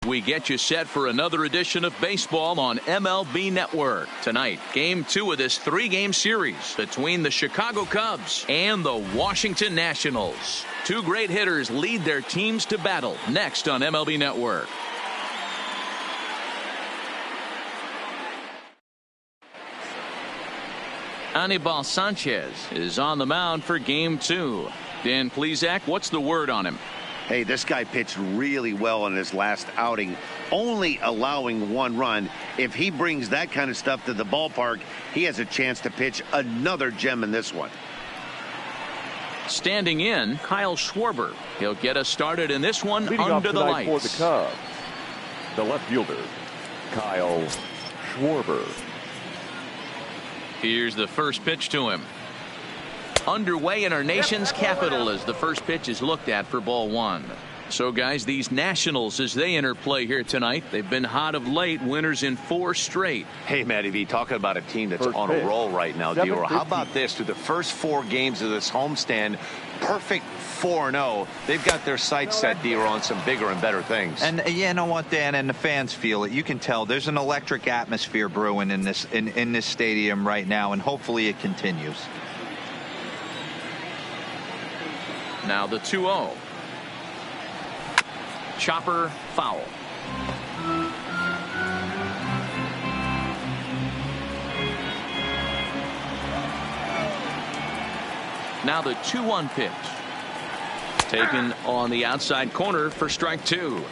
We get you set for another edition of baseball on MLB Network. Tonight, Game 2 of this 3-game series between the Chicago Cubs and the Washington Nationals. Two great hitters lead their teams to battle next on MLB Network. Anibal Sanchez is on the mound for Game 2. Dan Plesac, what's the word on him? Hey, this guy pitched really well in his last outing, only allowing 1 run. If he brings that kind of stuff to the ballpark, he has a chance to pitch another gem in this one. Standing in, Kyle Schwarber. He'll get us started in this one Leading under the lights. For the Cubs, the left fielder, Kyle Schwarber. Here's the first pitch to him. Underway in our nation's capital as the first pitch is looked at for ball 1. So, guys, these Nationals, as they enter play here tonight, they've been hot of late, winners in 4 straight. Hey, Matty V, talking about a team that's on a roll right now, D-Roll. How about this? Through the first 4 games of this homestand, perfect 4-0. They've got their sights set, D-Roll, on some bigger and better things. And you know what, Dan, and the fans feel it. You can tell there's an electric atmosphere brewing in this stadium right now, and hopefully it continues. Now the 2-0. Chopper foul. Now the 2-1 pitch. Taken on the outside corner for strike 2.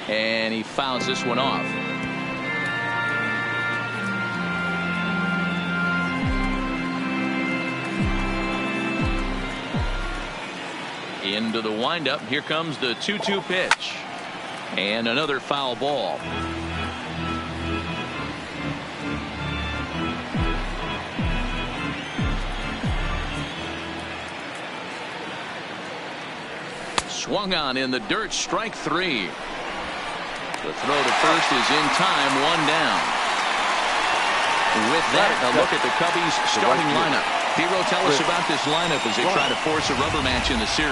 And he fouls this one off. Into the windup. Here comes the 2-2 pitch. And another foul ball. Swung on in the dirt, strike 3. The throw to first is in time, 1 down. With that, a look at the Cubbies starting lineup. Hero, tell us about this lineup as they try to force a rubber match in the series.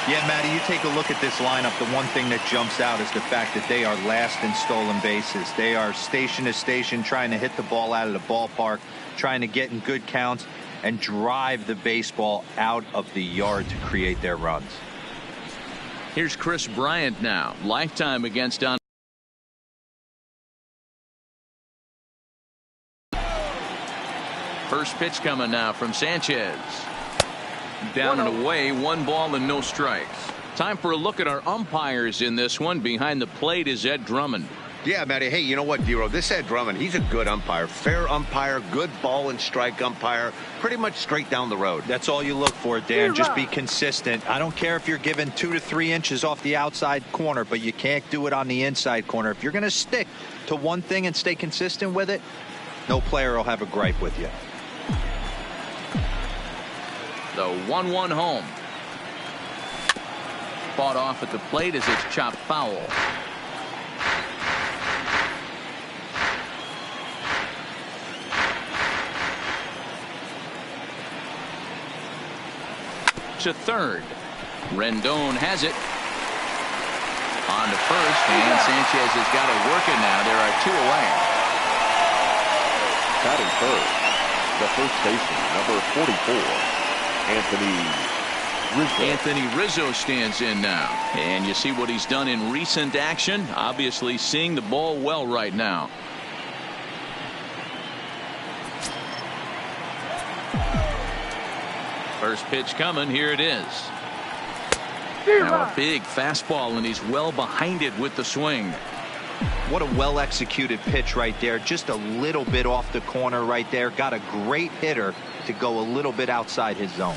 Yeah, Matty, you take a look at this lineup. The one thing that jumps out is the fact that they are last in stolen bases. They are station to station trying to hit the ball out of the ballpark, trying to get in good counts and drive the baseball out of the yard to create their runs. Here's Chris Bryant now. Lifetime against Don. First pitch coming now from Sanchez. Down and away, 1 ball and no strikes. Time for a look at our umpires in this one. Behind the plate is Ed Drummond. Yeah, Matty. Hey, you know what, D-Roll? This Ed Drummond, he's a good umpire. Fair umpire, good ball and strike umpire. Pretty much straight down the road. That's all you look for, Dan. Just be consistent. I don't care if you're given 2 to 3 inches off the outside corner, but you can't do it on the inside corner. If you're going to stick to one thing and stay consistent with it, no player will have a gripe with you. The 1-1 home. Fought off at the plate as it's chopped foul. To third. Rendon has it. On to first, and Sanchez has got to work it now. There are 2 away. Batting first, the first baseman, number 44. Anthony Rizzo stands in now. And you see what he's done in recent action. Obviously seeing the ball well right now. First pitch coming. Here it is. Now a big fastball, and he's well behind it with the swing. What a well-executed pitch right there. Just a little bit off the corner right there. Got a great hitter to go a little bit outside his zone.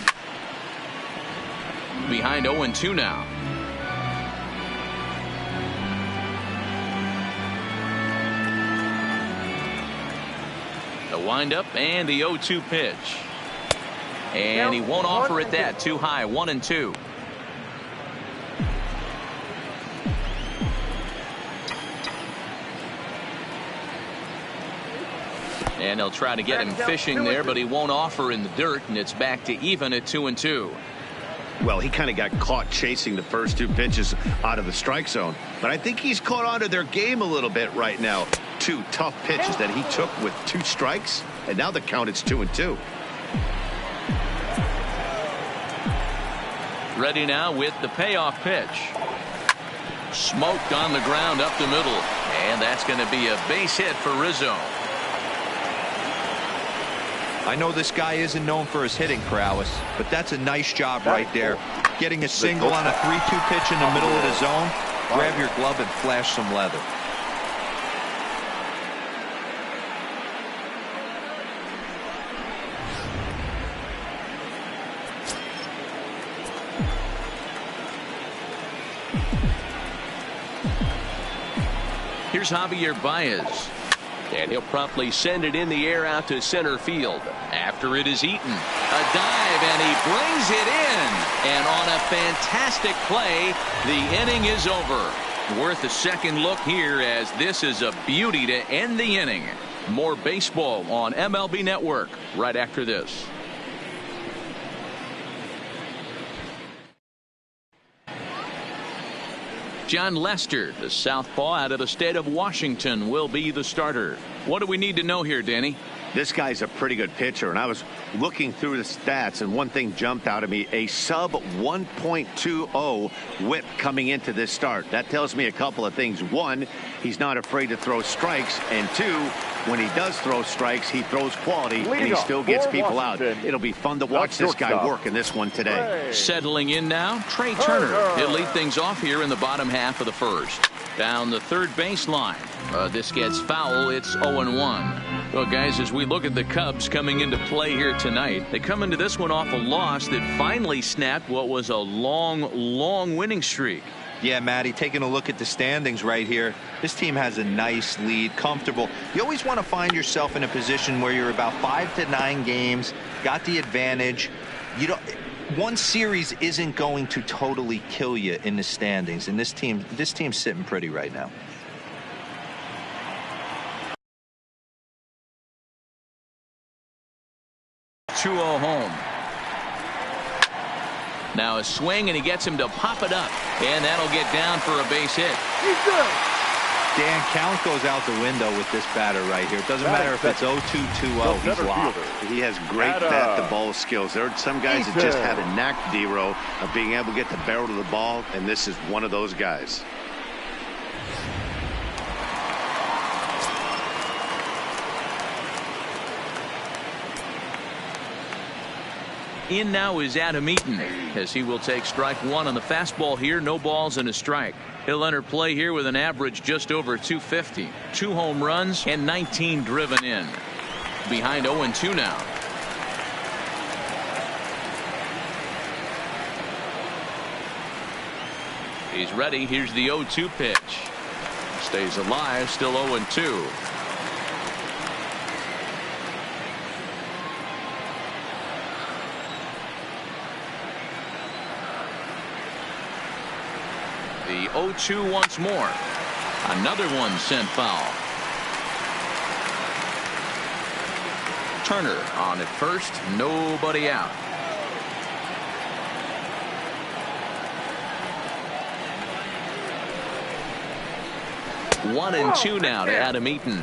Behind 0-2 now. The windup and the 0-2 pitch. And he won't offer it that. Too high. 1-2. And they'll try to get him fishing there, but he won't offer in the dirt, and it's back to even at 2-2. Well, he kind of got caught chasing the first two pitches out of the strike zone. But I think he's caught on to their game a little bit right now. Two tough pitches that he took with 2 strikes, and now the count is 2-2. Ready now with the payoff pitch. Smoked on the ground up the middle. And that's going to be a base hit for Rizzo. I know this guy isn't known for his hitting prowess, but that's a nice job right there. Getting a single on a 3-2 pitch in the middle of the zone. Grab your glove and flash some leather. Here's Javier Baez. And he'll promptly send it in the air out to center field. After it is Eaton. A dive, and he brings it in. And on a fantastic play, the inning is over. Worth a second look here, as this is a beauty to end the inning. More baseball on MLB Network right after this. John Lester, the southpaw out of the state of Washington, will be the starter. What do we need to know here, Danny? This guy's a pretty good pitcher, and I was looking through the stats, and one thing jumped out at me: a sub 1.20 whip coming into this start. That tells me a couple of things. One, he's not afraid to throw strikes, and two, when he does throw strikes, he throws quality, and he still gets people out. It'll be fun to watch this guy work in this one today. Settling in now, Trey Turner. He'll lead things off here in the bottom half of the first. Down the third baseline. This gets foul. It's 0-1. Well, guys, as we look at the Cubs coming into play here tonight, they come into this one off a loss that finally snapped what was a long winning streak. Yeah, Matty, taking a look at the standings right here, this team has a nice lead, comfortable. You always want to find yourself in a position where you're about 5 to 9 games, got the advantage. You don't. One series isn't going to totally kill you in the standings, and this team's sitting pretty right now. Home. Now a swing, and he gets him to pop it up, and that'll get down for a base hit. He's good. Dan, count goes out the window with this batter right here. It doesn't matter if it's 0-2, 2-0. He's locked. He has great bat-to-ball skills. There are some guys that just have a knack, D-Row, of being able to get the barrel to the ball, and this is one of those guys. In now is Adam Eaton, as he will take strike one on the fastball here. No balls and a strike. He'll enter play here with an average just over 250. 2 home runs and 19 driven in. Behind 0-2 now. He's ready. Here's the 0-2 pitch. Stays alive. Still 0-2. The 0-2 once more. Another one sent foul. Turner on at first. Nobody out. One and two now to Adam Eaton.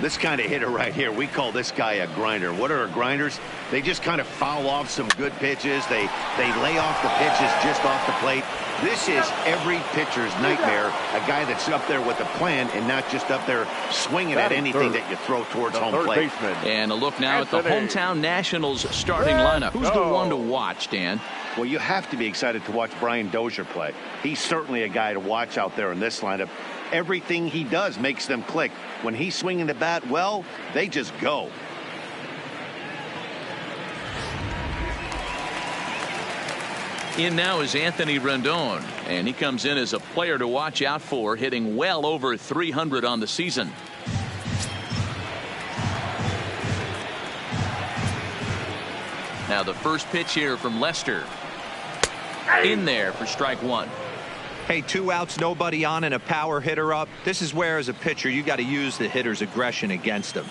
This kind of hitter right here, we call this guy a grinder. What are grinders? They just kind of foul off some good pitches. They lay off the pitches just off the plate. This is every pitcher's nightmare, a guy that's up there with a plan and not just up there swinging at anything that you throw towards home plate. And a look now at the hometown Nationals starting lineup. Who's the one to watch, Dan? Well, you have to be excited to watch Brian Dozier play. He's certainly a guy to watch out there in this lineup. Everything he does makes them click. When he's swinging the bat, well, they just go. In now is Anthony Rendon, and he comes in as a player to watch out for, hitting well over 300 on the season. Now the first pitch here from Lester. In there for strike one. Hey, 2 outs, nobody on, and a power hitter up. This is where, as a pitcher, you got to use the hitter's aggression against him.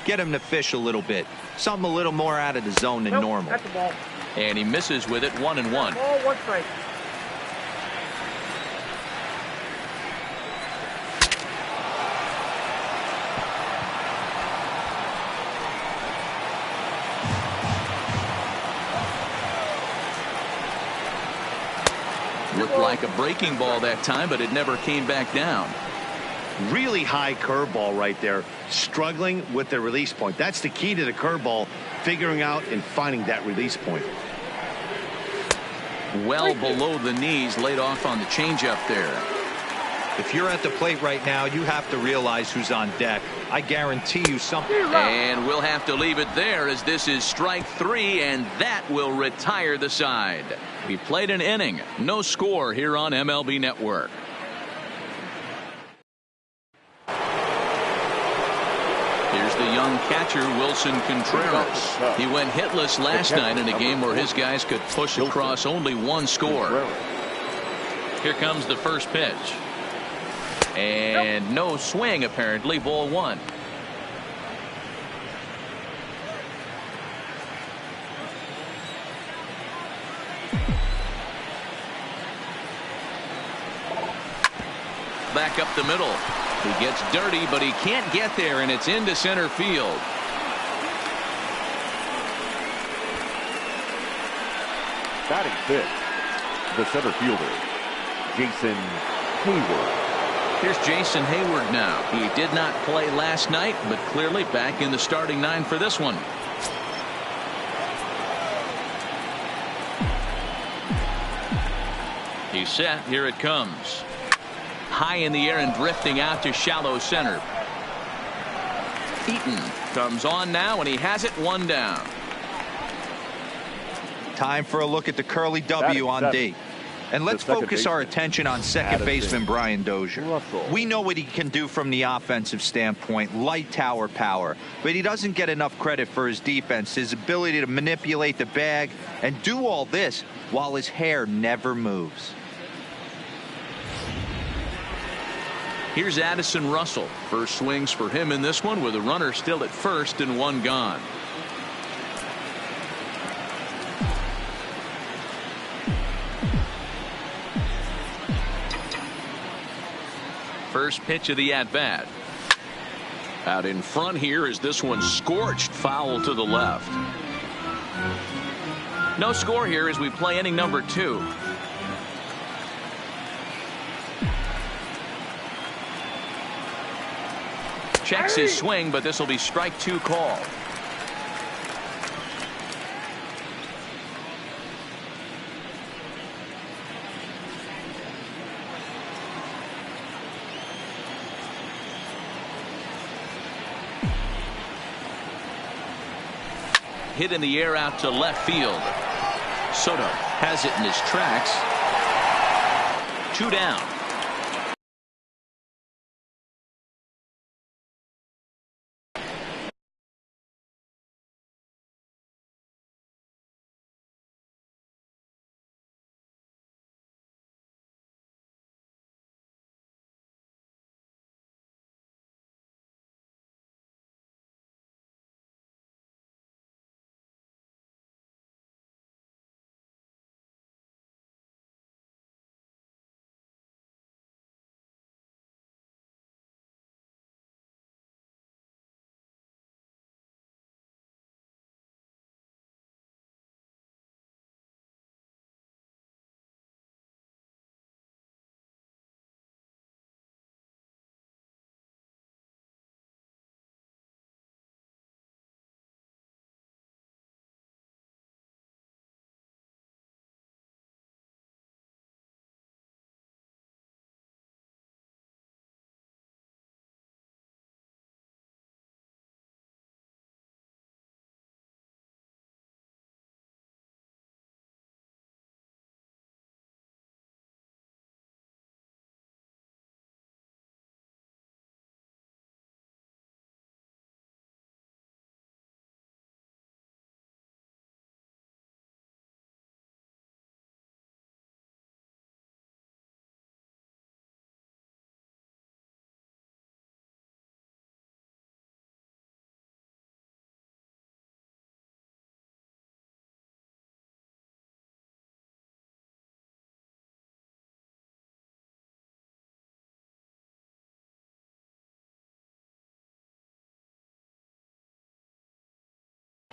Get him to fish a little bit. Something a little more out of the zone than normal. That's the ball. And he misses with it, 1-1. Ball, 1 strike. Looked like a breaking ball that time, but it never came back down. Really high curveball right there, struggling with the release point. That's the key to the curveball, figuring out and finding that release point. Well below the knees, laid off on the changeup there. If you're at the plate right now, you have to realize who's on deck. I guarantee you something. And we'll have to leave it there, as this is strike 3, and that will retire the side. We played an inning, no score here on MLB Network. Here's the young catcher, Wilson Contreras. He went hitless last night in a game where his guys could push across only 1 score. Here comes the first pitch. And no swing, apparently. Ball 1. Back up the middle. He gets dirty, but he can't get there, and it's into center field. Batting 5th, the center fielder, Jason Hayward. Here's Jason Hayward now. He did not play last night, but clearly back in the starting 9 for this one. He's set. Here it comes. High in the air and drifting out to shallow center. Eaton comes on now, and he has it 1 down. Time for a look at the curly W on D. And let's focus our attention on second baseman Brian Dozier. We know what he can do from the offensive standpoint, light tower power, but he doesn't get enough credit for his defense, his ability to manipulate the bag and do all this while his hair never moves. Here's Addison Russell. First swings for him in this one, with a runner still at first and 1 gone. First pitch of the at-bat. Out in front here is this one, scorched foul to the left. No score here as we play inning number 2. Checks his swing, but this will be strike 2 call. Hit in the air out to left field. Soto has it in his tracks. 2 down.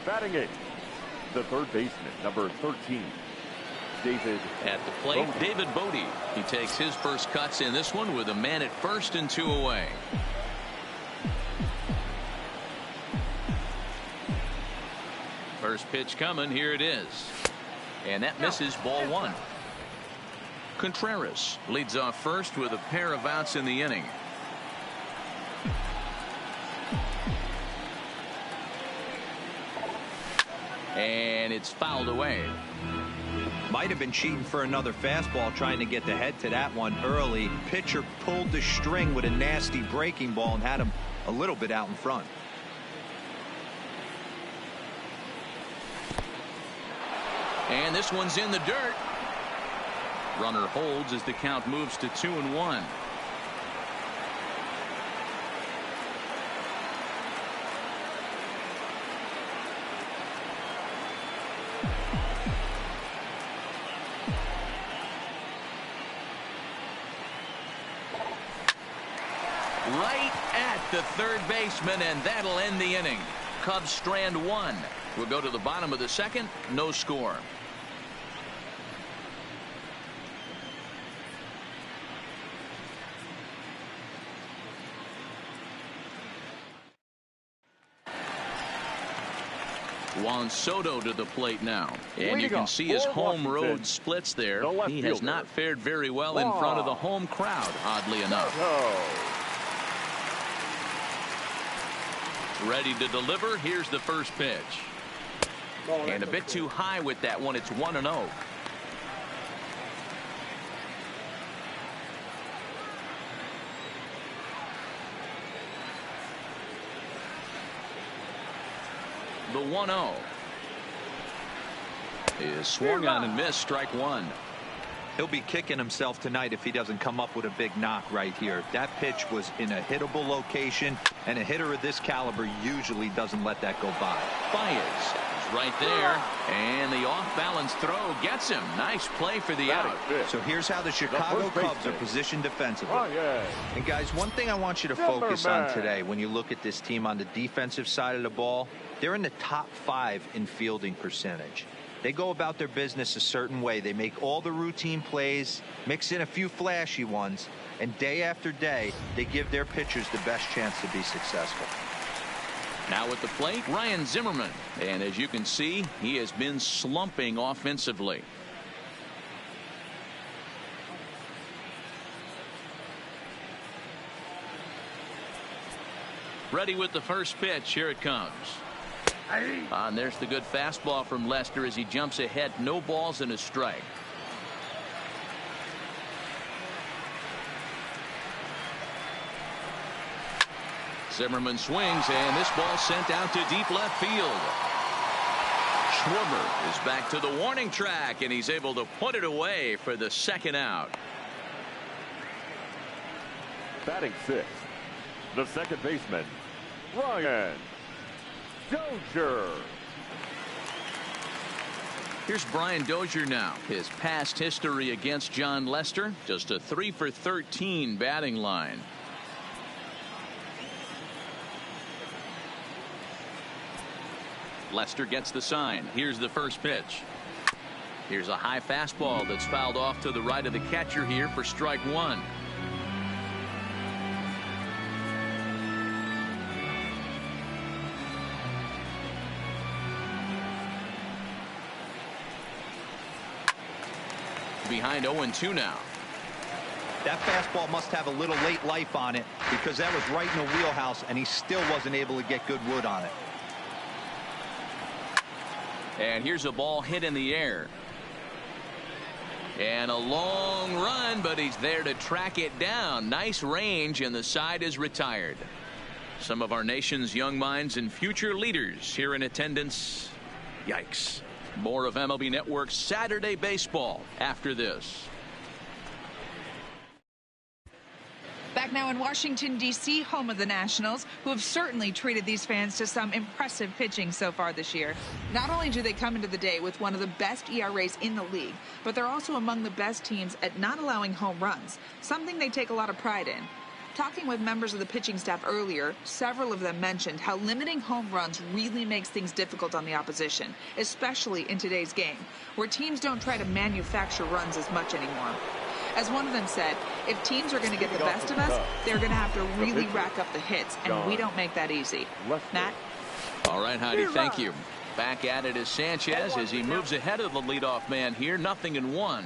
Batting eighth, the third baseman, number 13, David. At the plate, Bodie. David Bodie. He takes his first cuts in this one with a man at first and 2 away. First pitch coming. Here it is. And that misses, ball 1. Contreras leads off first with a pair of outs in the inning. And it's fouled away. Might have been cheating for another fastball, trying to get the head to that one early. Pitcher pulled the string with a nasty breaking ball and had him a little bit out in front. And this one's in the dirt. Runner holds as the count moves to 2-1. Right at the third baseman, and that'll end the inning. Cubs strand 1. We'll go to the bottom of the second. No score. Juan Soto to the plate now. And you can see his home road splits there. He has not fared very well in front of the home crowd, oddly enough. Ready to deliver. Here's the first pitch. And a bit too high with that one. It's 1-0. The 1-0 is swung on and missed. Strike 1. He'll be kicking himself tonight if he doesn't come up with a big knock right here. That pitch was in a hittable location, and a hitter of this caliber usually doesn't let that go by. Baez is right there, and the off-balance throw gets him. Nice play for the out. So here's how the Chicago Cubs are positioned defensively. And guys, one thing I want you to focus on today when you look at this team on the defensive side of the ball, they're in the top 5 in fielding percentage. They go about their business a certain way. They make all the routine plays, mix in a few flashy ones, and day after day, they give their pitchers the best chance to be successful. Now at the plate, Ryan Zimmerman. And as you can see, he has been slumping offensively. Ready with the first pitch. Here it comes. And there's the good fastball from Lester as he jumps ahead. No balls and a strike. Zimmerman swings, and this ball sent out to deep left field. Schwarber is back to the warning track, and he's able to put it away for the second out. Batting 6th, the second baseman, Ryan Dozier. Here's Brian Dozier now. His past history against John Lester, just a 3 for 13 batting line. Lester gets the sign. Here's the first pitch. Here's a high fastball that's fouled off to the right of the catcher here for strike 1. Behind 0-2 now. That fastball must have a little late life on it because that was right in the wheelhouse, and he still wasn't able to get good wood on it. And here's a ball hit in the air. And a long run, but he's there to track it down. Nice range, and the side is retired. Some of our nation's young minds and future leaders here in attendance. Yikes. More of MLB Network's Saturday Baseball after this. Back now in Washington, D.C., home of the Nationals, who have certainly treated these fans to some impressive pitching so far this year. Not only do they come into the day with one of the best ERAs in the league, but they're also among the best teams at not allowing home runs, something they take a lot of pride in. Talking with members of the pitching staff earlier, several of them mentioned how limiting home runs really makes things difficult on the opposition, especially in today's game, where teams don't try to manufacture runs as much anymore. As one of them said, if teams are going to get the best of us, they're going to have to really rack up the hits, and we don't make that easy. Matt? All right, Heidi, thank you. Back at it is Sanchez as he moves ahead of the leadoff man here, 0-1.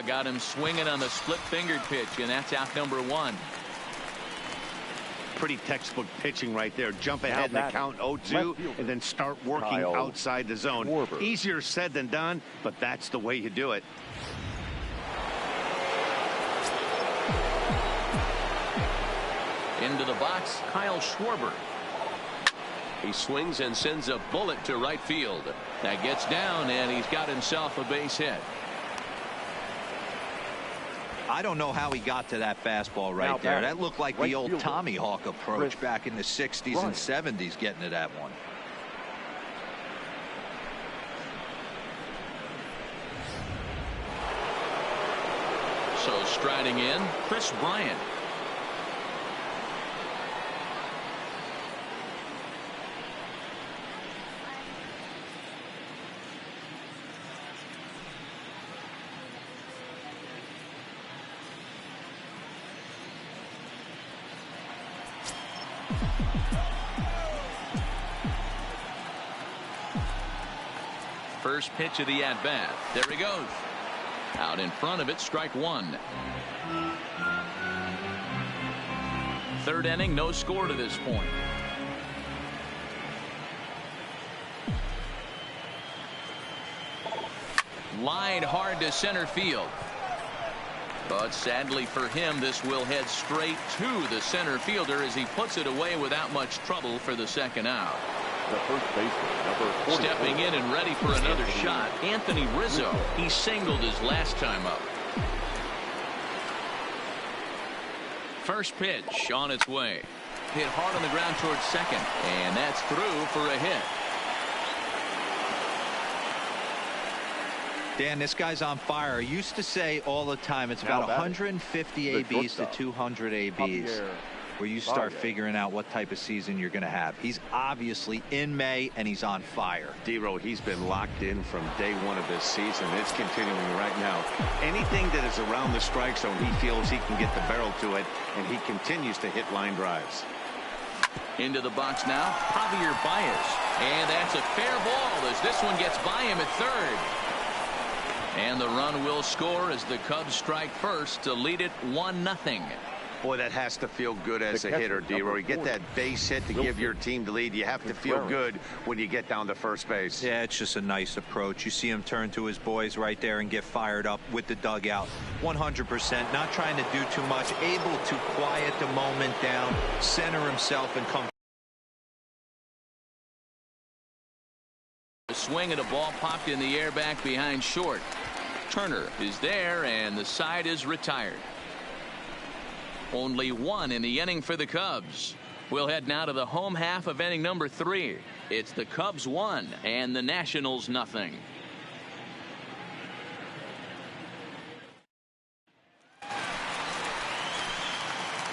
Got him swinging on the split-fingered pitch, and that's out number 1. Pretty textbook pitching right there. Jump ahead in the count 0-2 and then start working outside the zone. Easier said than done, but that's the way you do it. Into the box, Kyle Schwarber. He swings and sends a bullet to right field. That gets down, and he's got himself a base hit. I don't know how he got to that fastball right there. That looked like the old Tommy Hawk approach back in the 60s and 70s, getting to that one. So striding in, Chris Bryant. First pitch of the at-bat. There he goes. Out in front of it, strike 1. Third inning, no score to this point. Line hard to center field. But sadly for him, this will head straight to the center fielder as he puts it away without much trouble for the second out. The first baseman, number 44. Stepping in and ready for another shot, Anthony Rizzo. He singled his last time up. First pitch on its way. Hit hard on the ground towards second, and that's through for a hit. Dan, this guy's on fire. I used to say all the time it's about 150 ABs to 200 ABs where you start figuring out what type of season you're going to have. He's obviously in May, and he's on fire. D-Row, he's been locked in from day one of this season. It's continuing right now. Anything that is around the strike zone, he feels he can get the barrel to it, and he continues to hit line drives. Into the box now, Javier Baez. And that's a fair ball as this one gets by him at third. And the run will score as the Cubs strike first to lead it 1-0. Boy, that has to feel good as a hitter, D-Roy. You get that base hit to give your team the lead. You have to feel good when you get down to first base. Yeah, it's just a nice approach. You see him turn to his boys right there and get fired up with the dugout. 100%, not trying to do too much, able to quiet the moment down, center himself, and come. The swing and a ball popped in the air back behind short. Turner is there, and the side is retired. Only one in the inning for the Cubs. We'll head now to the home half of inning number 3. It's the Cubs 1 and the Nationals 0.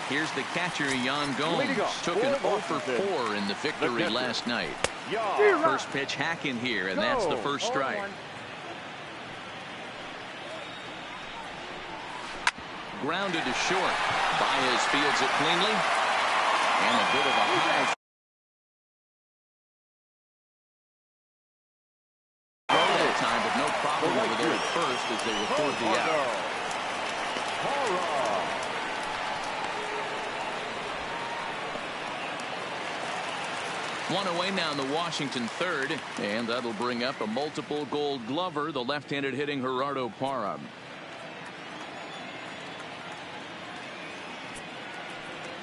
Here's the catcher, Yan Gomes. Took an 0 for 4 in the victory last night. First pitch hacking here, and that's the first strike. Grounded to short. Baez fields it cleanly. And a bit of a high. That time, but no problem over there at first as they record the out. One away now in the Washington third, and that'll bring up a multiple Gold Glover, the left-handed hitting Gerardo Parra.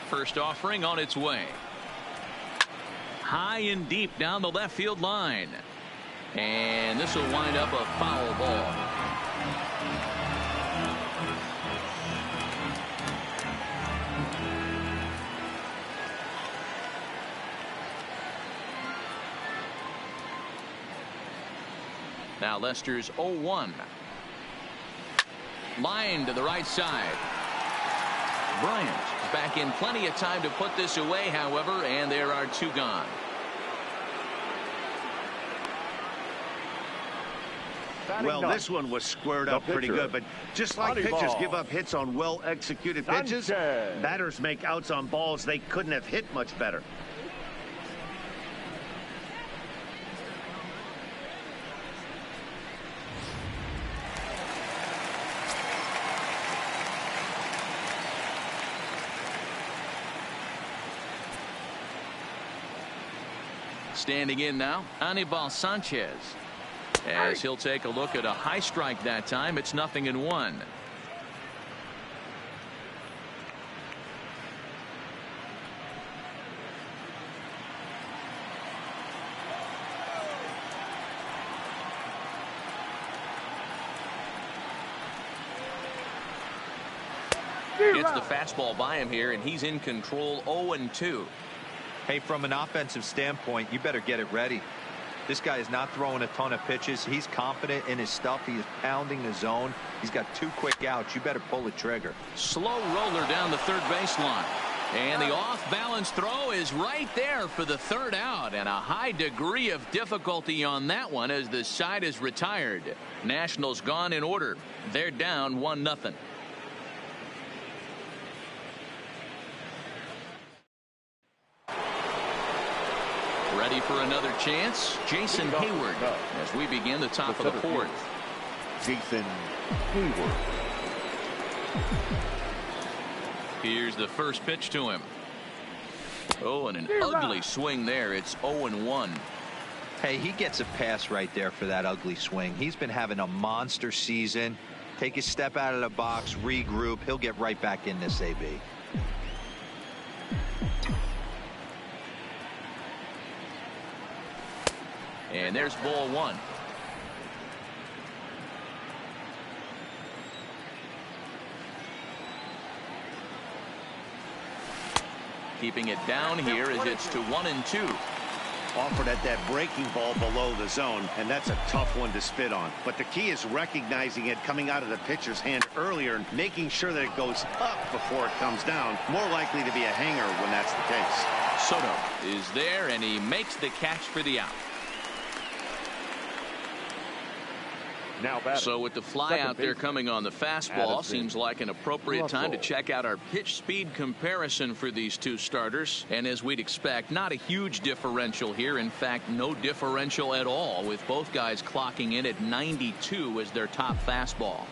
First offering on its way. high and deep down the left field line. And this will wind up a foul ball. Now Lester's 0-1. Line to the right side. Bryant back in plenty of time to put this away, however, and there are two gone. Well, this one was squared up pretty good, but just like pitchers give up hits on well-executed pitches, batters make outs on balls they couldn't have hit much better. Standing in now, Anibal Sanchez. As he'll take a look at a high strike that time, it's 0-1. Gets the fastball by him here, and he's in control. 0-2. Hey, from an offensive standpoint, you better get it ready. This guy is not throwing a ton of pitches. He's confident in his stuff. He is pounding the zone. He's got 2 quick outs. You better pull the trigger. Slow roller down the third baseline. And the off-balance throw is right there for the third out. And a high degree of difficulty on that one as the side is retired. Nationals gone in order. They're down 1-0. Ready for another chance? Jason Hayward as we begin the top of the fourth. Jason Hayward. Here's the first pitch to him. Oh, and an ugly swing there. It's 0-1. Hey, he gets a pass right there for that ugly swing. He's been having a monster season. Take a step out of the box, regroup. He'll get right back in this AB. And there's ball one. Keeping it down here as it's to 1-2. Offered at that breaking ball below the zone, and that's a tough one to spit on. But the key is recognizing it coming out of the pitcher's hand earlier and making sure that it goes up before it comes down. More likely to be a hanger when that's the case. Soto is there, and he makes the catch for the out. So with the fly out there coming on the fastball, seems like an appropriate time to check out our pitch speed comparison for these two starters. And as we'd expect, not a huge differential here. In fact, no differential at all, with both guys clocking in at 92 as their top fastball.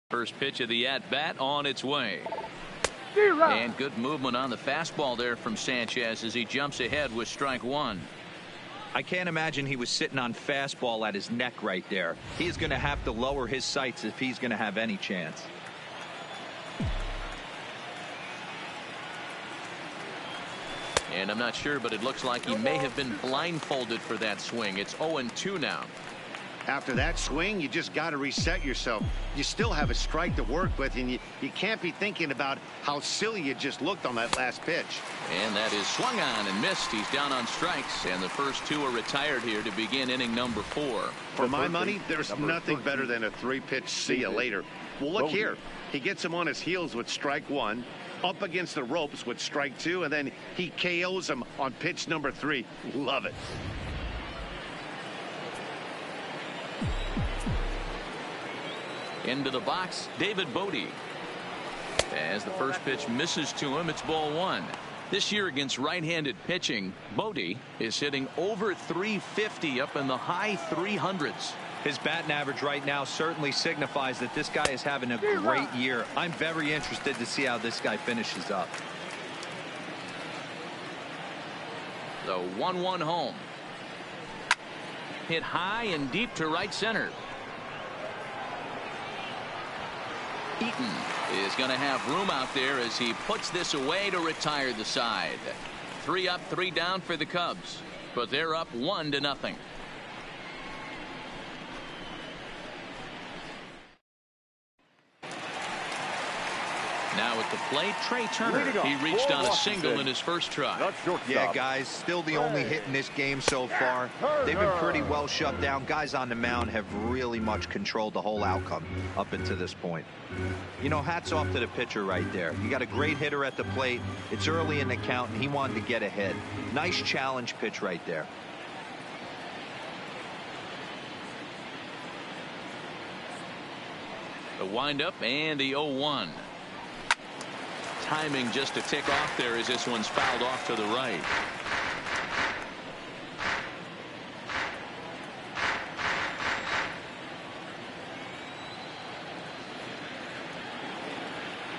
First pitch of the at-bat on its way. And good movement on the fastball there from Sanchez as he jumps ahead with strike one. I can't imagine he was sitting on fastball at his neck right there. He's going to have to lower his sights if he's going to have any chance. And I'm not sure, but it looks like he may have been blindfolded for that swing. It's 0-2 now. After that swing, you just got to reset yourself. You still have a strike to work with, and you can't be thinking about how silly you just looked on that last pitch. And that is swung on and missed. He's down on strikes, and the first two are retired here to begin inning number 4. For my money, there's nothing better than a 3-pitch see you later. Well, look here. He gets him on his heels with strike 1, up against the ropes with strike 2, and then he KOs him on pitch number 3. Love it. Into the box, David Bodie. As the first pitch misses to him, it's ball 1. This year against right-handed pitching, Bodie is hitting over 350 up in the high 300s. His batting average right now certainly signifies that this guy is having a great year. I'm very interested to see how this guy finishes up. The 1-1 home. Hit high and deep to right center. Eaton is going to have room out there as he puts this away to retire the side. 3 up, 3 down for the Cubs, but they're up 1-0. Now at the plate, Trey Turner. He reached on a single in his first try. Yeah, guys, still the only hit in this game so far. They've been pretty well shut down. Guys on the mound have really much controlled the whole outcome up until this point. You know, hats off to the pitcher right there. You got a great hitter at the plate. It's early in the count, and he wanted to get ahead. Nice challenge pitch right there. The windup and the 0-1. Timing just a tick off there as this one's fouled off to the right.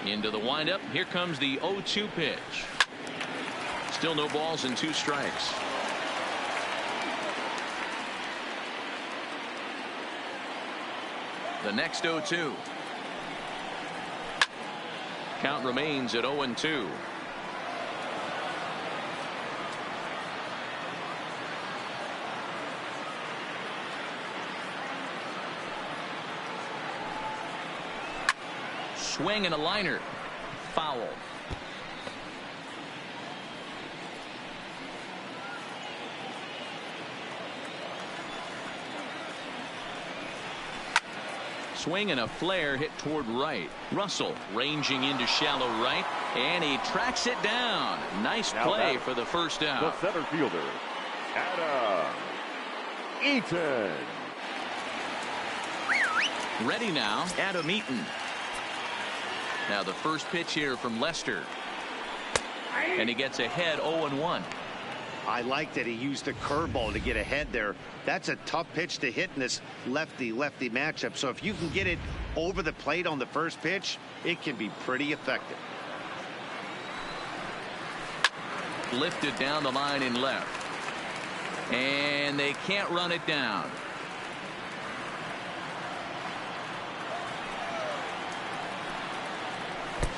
Into the windup. Here comes the 0-2 pitch. Still no balls and 2 strikes. The next 0-2. Count remains at 0-2. Swing and a liner. Foul. Swing and a flare hit toward right. Russell ranging into shallow right, and he tracks it down. Nice play for the first out. The center fielder, Adam Eaton. Ready now, Adam Eaton. Now the first pitch here from Lester, and he gets ahead 0-1. I like that he used a curveball to get ahead there. That's a tough pitch to hit in this lefty-lefty matchup. So if you can get it over the plate on the first pitch, it can be pretty effective. Lifted down the line in left, and they can't run it down.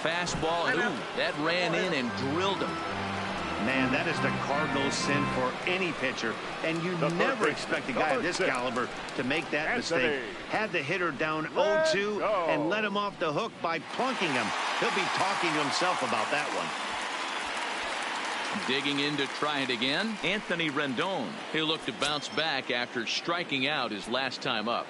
Fastball, and ooh, that ran in and drilled him. Man, that is the cardinal sin for any pitcher, and you never expect a guy of this caliber to make that mistake. Had the hitter down 0-2 and let him off the hook by plunking him. He'll be talking to himself about that one. Digging in to try it again, Anthony Rendon. He'll look to bounce back after striking out his last time up.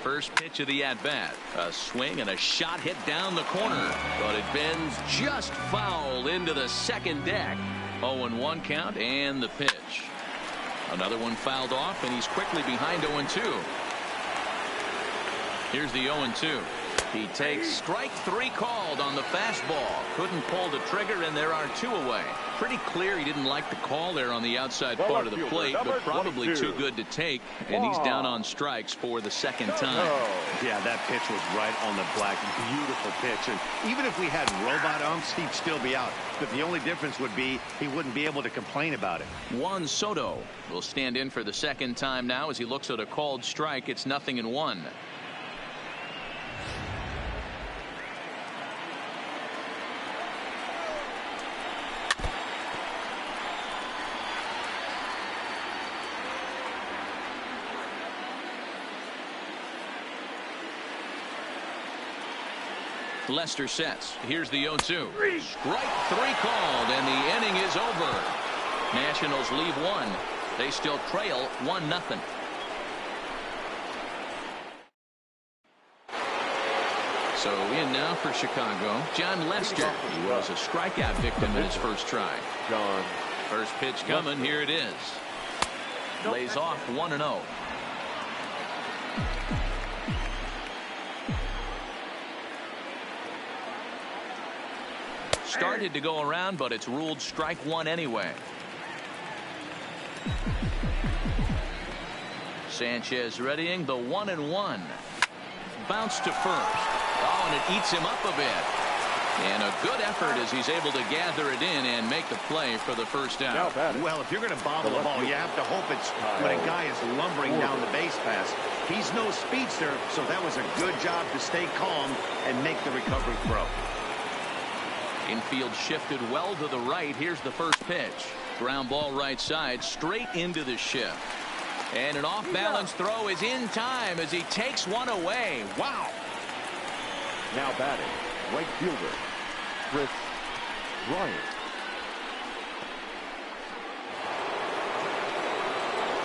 First pitch of the at-bat. A swing and a shot hit down the corner, but it bends just foul into the second deck. 0-1 count and the pitch. Another one fouled off, and he's quickly behind 0-2. Here's the 0-2. He takes strike 3 called on the fastball. Couldn't pull the trigger, and there are 2 away. Pretty clear he didn't like the call there on the outside part of the plate, but probably too good to take, and he's down on strikes for the second time. Yeah, that pitch was right on the black. Beautiful pitch. And even if we had robot umps, he'd still be out. But the only difference would be he wouldn't be able to complain about it. Juan Soto will stand in for the second time now as he looks at a called strike. It's 0-1. Lester sets. Here's the 0-2. Strike 3 called, and the inning is over. Nationals leave 1. They still trail 1-0. So in now for Chicago, John Lester. He was a strikeout victim in his first try. First pitch coming. Here it is. Lays off 1-0. Started to go around, but it's ruled strike 1 anyway. Sanchez readying the 1-1. Bounce to first. Oh, and it eats him up a bit. And a good effort as he's able to gather it in and make the play for the first out. Well, if you're going to bobble the ball, you have to hope it's when a guy is lumbering down the base pass. He's no speedster, so that was a good job to stay calm and make the recovery throw. Infield shifted well to the right. Here's the first pitch. Ground ball right side, straight into the shift. And an off-balance throw is in time as he takes one away. Wow. Now batting, right fielder, Chris Bryant.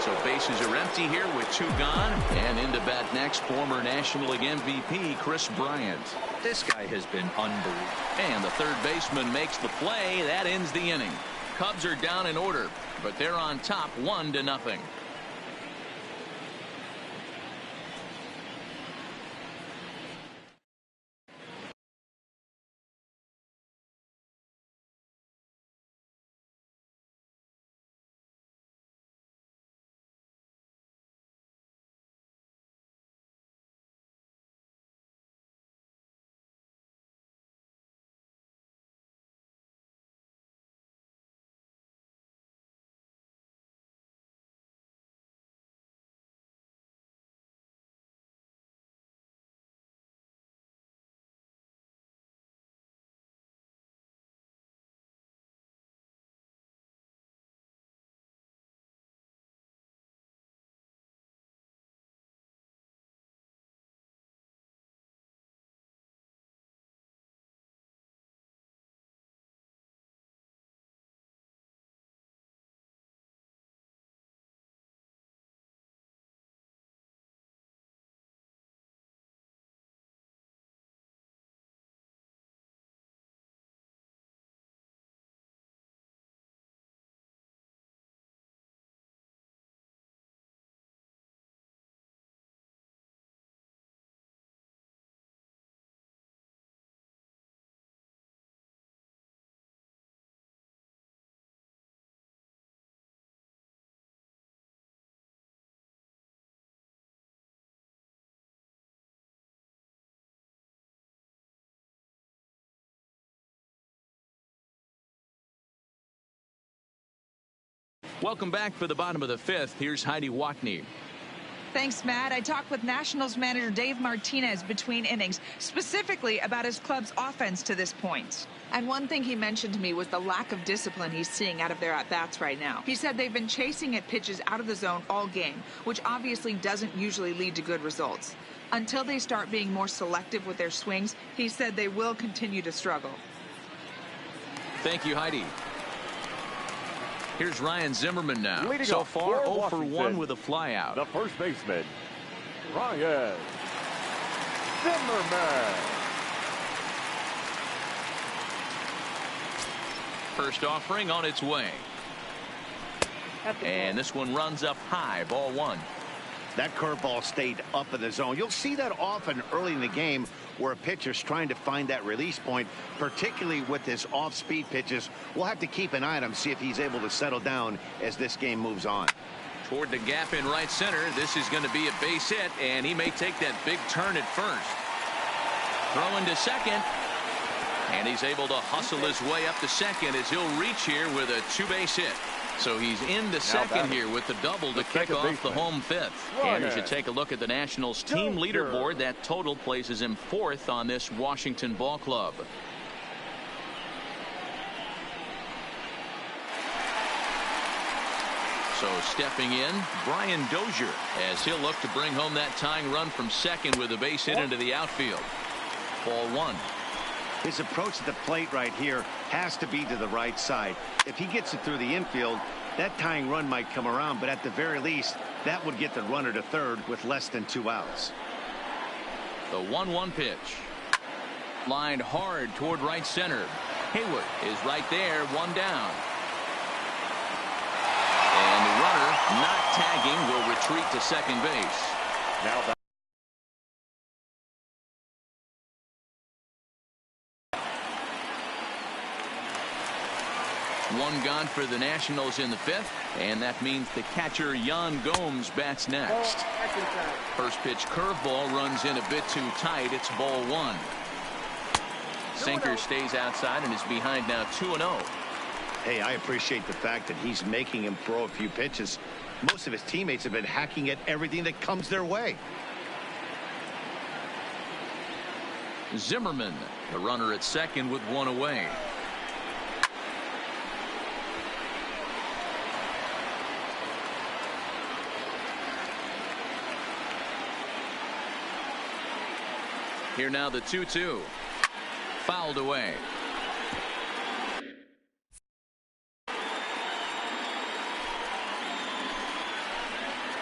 So bases are empty here with 2 gone. And into bat next, former National League MVP Chris Bryant. This guy has been unbelievable. And the third baseman makes the play. That ends the inning. Cubs are down in order, but they're on top 1-0. Welcome back for the bottom of the 5th. Here's Heidi Watney. Thanks, Matt. I talked with Nationals manager Dave Martinez between innings, specifically about his club's offense to this point. And one thing he mentioned to me was the lack of discipline he's seeing out of their at-bats right now. He said they've been chasing at pitches out of the zone all game, which obviously doesn't usually lead to good results. Until they start being more selective with their swings, he said they will continue to struggle. Thank you, Heidi. Here's Ryan Zimmerman now. Leading so off far, 0 for Washington, 1 with a flyout. The first baseman, Ryan Zimmerman. First offering on its way. And this one runs up high, ball 1. That curveball stayed up in the zone. You'll see that often early in the game where a pitcher's trying to find that release point, particularly with his off-speed pitches. We'll have to keep an eye on him, see if he's able to settle down as this game moves on. Toward the gap in right center. This is going to be a base hit, and he may take that big turn at first. Throwing to second. And he's able to hustle his way up to second as he'll reach here with a 2-base hit. So he's into second here with the double to kick off the home 5th. And you should take a look at the Nationals team leaderboard. That total places him 4th on this Washington ball club. So stepping in, Brian Dozier, as he'll look to bring home that tying run from second with a base hit into the outfield. Ball 1. His approach to the plate right here has to be to the right side. If he gets it through the infield, that tying run might come around, but at the very least, that would get the runner to third with less than 2 outs. The 1-1 pitch. Lined hard toward right center. Hayward is right there, 1 down. And the runner, not tagging, will retreat to second base. Now that one gone for the Nationals in the 5th, and that means the catcher Yan Gomes bats next. First pitch curveball runs in a bit too tight. It's ball 1. Sinker stays outside and is behind now 2-0. Hey, I appreciate the fact that he's making him throw a few pitches. Most of his teammates have been hacking at everything that comes their way. Zimmerman, the runner at second with one away. Here now the 2-2. Fouled away.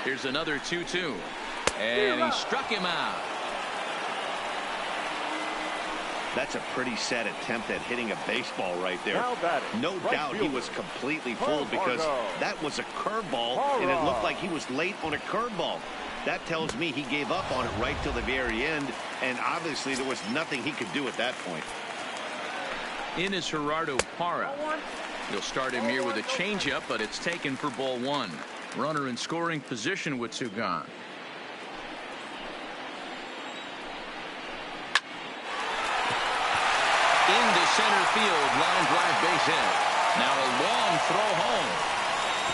Here's another 2-2. And he struck him out. That's a pretty sad attempt at hitting a baseball right there. No doubt he was completely fooled because that was a curveball, and it looked like he was late on a curveball. That tells me he gave up on it right till the very end, and obviously there was nothing he could do at that point. In is Gerardo Parra. He'll start him here with a changeup, but it's taken for ball one. Runner in scoring position with two gone. Into center field, line drive, base hit. Now a long throw home.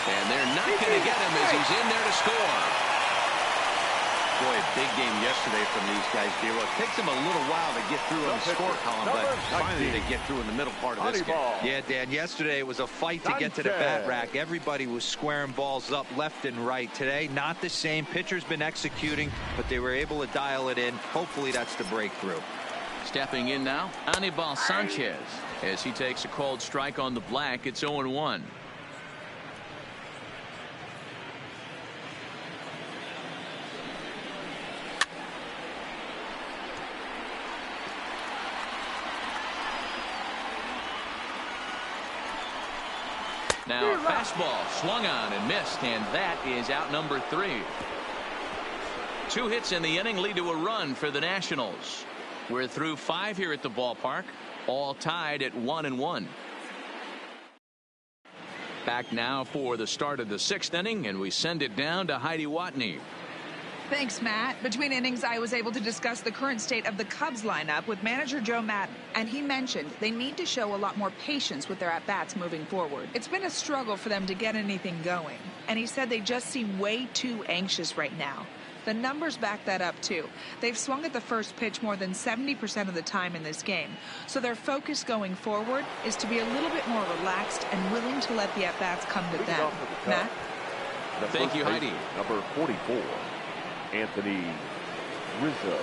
And they're not going to get him as he's in there to score. Boy, a big game yesterday from these guys, Dero. It takes them a little while to get through on the score column, but finally they get through in the middle part of this game. Yeah, Dan, yesterday it was a fight to get to the bat rack. Everybody was squaring balls up left and right. Today, not the same. Pitcher's been executing, but they were able to dial it in. Hopefully that's the breakthrough. Stepping in now, Anibal Sanchez. As he takes a called strike on the black, it's 0-1. Now a fastball swung on and missed, and that is out number 3. 2 hits in the inning lead to a run for the Nationals. We're through 5 here at the ballpark, all tied at 1-1. Back now for the start of the 6th inning, and we send it down to Heidi Watney. Thanks, Matt. Between innings, I was able to discuss the current state of the Cubs lineup with manager Joe Maddon, and he mentioned they need to show a lot more patience with their at-bats moving forward. It's been a struggle for them to get anything going, and he said they just seem way too anxious right now. The numbers back that up, too. They've swung at the first pitch more than 70% of the time in this game, so their focus going forward is to be a little bit more relaxed and willing to let the at-bats come to them. Matt? Thank you, Heidi. Number 44, Anthony Rizzo.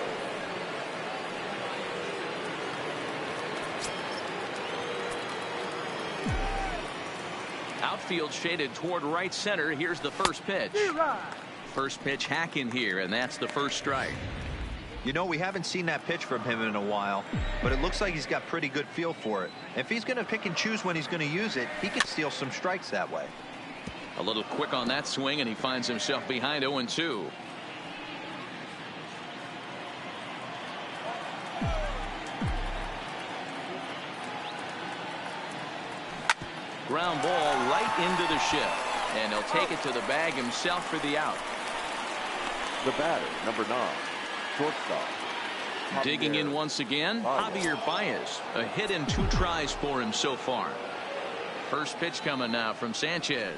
Outfield shaded toward right center. Here's the first pitch. First pitch hack in here, and that's the first strike. You know, we haven't seen that pitch from him in a while, but it looks like he's got pretty good feel for it. If he's going to pick and choose when he's going to use it, he could steal some strikes that way. A little quick on that swing, and he finds himself behind 0-2. Ground ball right into the shift, and he'll take it to the bag himself for the out. The batter, number 9, shortstop. Digging in once again, Javier Baez. A hit in 2 tries for him so far. First pitch coming now from Sanchez.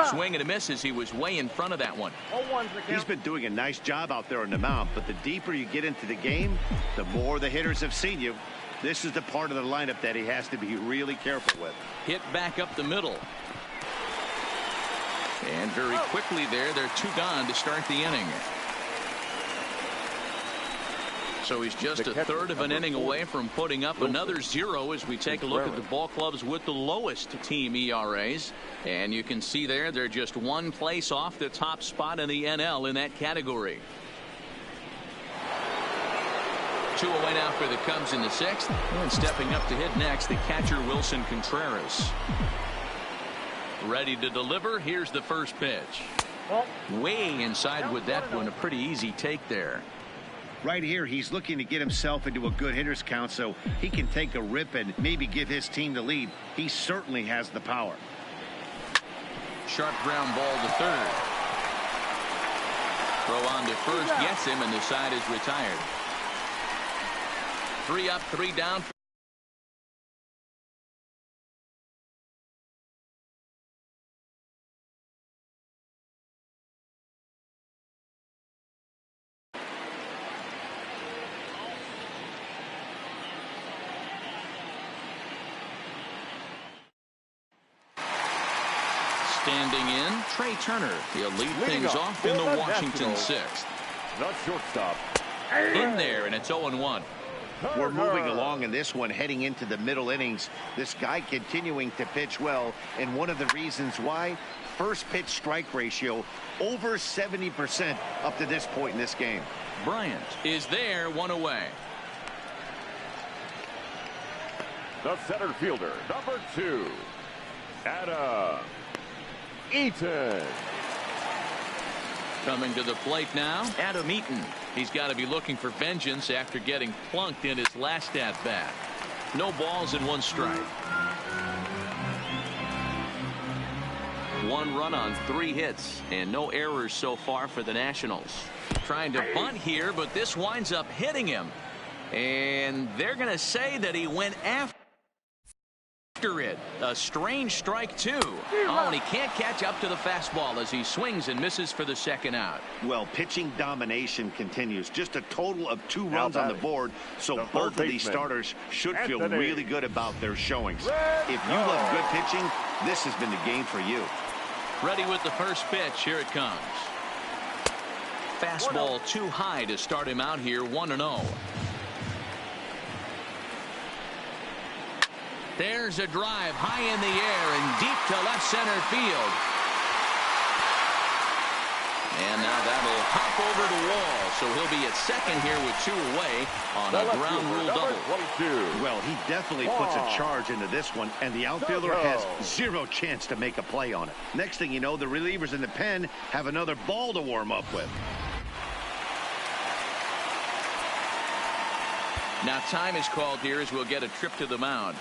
Swing and a miss as he was way in front of that one. He's been doing a nice job out there on the mound, but the deeper you get into the game, the more the hitters have seen you. This is the part of the lineup that he has to be really careful with. Hit back up the middle. And very quickly there, they're 2 gone to start the inning. So he's just a third of an inning away from putting up another 0 as we take a look at the ball clubs with the lowest team ERAs. And you can see there, they're just 1 place off the top spot in the NL in that category. 2 away now for the Cubs in the 6th. And stepping up to hit next, the catcher Wilson Contreras. Ready to deliver. Here's the first pitch. Way inside with that one. A pretty easy take there. Right here, he's looking to get himself into a good hitter's count so he can take a rip and maybe give his team the lead. He certainly has the power. Sharp ground ball to third. Throw on to first, gets him, and the side is retired. 3 up, 3 down. Standing in, Trey Turner. He'll lead things off in the Washington 6th. The shortstop. In there, and it's 0-1. We're moving along in this one, heading into the middle innings. This guy continuing to pitch well, and one of the reasons why, first pitch strike ratio over 70% up to this point in this game. Bryant is there, one away. The center fielder, number 2, Adam Eaton. Coming to the plate now, Adam Eaton. He's got to be looking for vengeance after getting plunked in his last at-bat. No balls and 1 strike. 1 run on 3 hits and no errors so far for the Nationals. Trying to bunt here, but this winds up hitting him. And they're going to say that he went after it. A strange strike, too. Oh, and he can't catch up to the fastball as he swings and misses for the second out. Well, pitching domination continues. Just a total of 2 runs on the board, so both of these starters should feel really good about their showings. If you love good pitching, this has been the game for you. Ready with the first pitch. Here it comes. Fastball too high to start him out here, 1-0. There's a drive high in the air and deep to left center field. And now that'll hop over the wall, so he'll be at second here with 2 away on a ground rule double. Well, he definitely puts a charge into this one, and the outfielder has 0 chance to make a play on it. Next thing you know, the relievers in the pen have another ball to warm up with. Now time is called here as we'll get a trip to the mound.